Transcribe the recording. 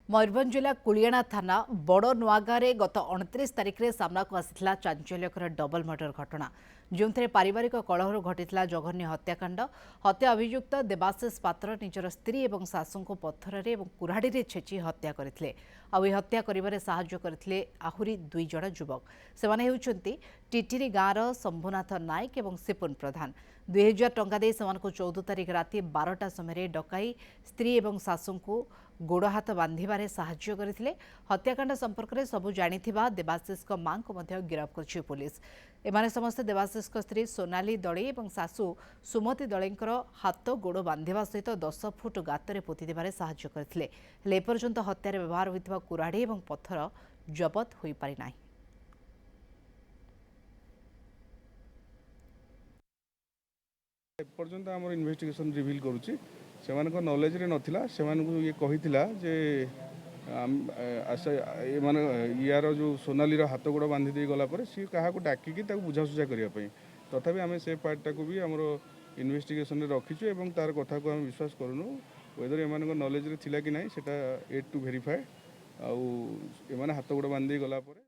मयूरभंज जिला कुलियाणा थाना बड़ नुआगाँव गत 29 तारिख में सामना को आसाला चांचल्यकर डबल मर्डर घटना जो पारिवारिक कलह घटी जघन्य हत्याकांड हत्या अभियुक्त देवाशीष पात्र निजर स्त्री और शाशु को पत्थर कुराड़ी छेची हत्या करते हत्या कर आहरी 2 जण युवक से टिटिरी गाँवर शंभुनाथ नायक और सिपुन प्रधान 2000 टंका दे 14 तारिख राति 12टा समय डकाई स्त्री और शाशु को गोड़ हाथ बांधिबारे साहाय्य करथिले। हत्याकांड संपर्क में सबू जानिथिबा देवाशीष मां को मध्य गिरफ्त करछि पुलिस। एमाने समस्त देवाशीष स्त्री सोनाली दळे और शाशु सुमति दळेंकर हाथ गोड़ बांधिबा सहित 10 फुट गाତରେ पोति देबारे साहाय्य करथिले। हेले एपर्यंत हत्यारे व्यवहार होइथिबा कुराड़ी और पत्थर जबत होई पारि नाही। एपर्यंत आम इन्वेस्टिगेशन रिविल करुच्ची से नॉलेज रे नथिला से ये कहिथिला जे यार जो सोनाली हाथ गोड़ बांधि दे गला पर सी क्या डाकिकी बुझासुझा करने तथापि आम से पार्टा को भी आम इन्वेस्टिगेशन रखीचु और तार कथा को आम विश्वास करूँ वेदर एम नॉलेज रे थिला कि नहीं सेटा एट टू वेरीफाए आउ हाथ गोड़ बांधि गला पर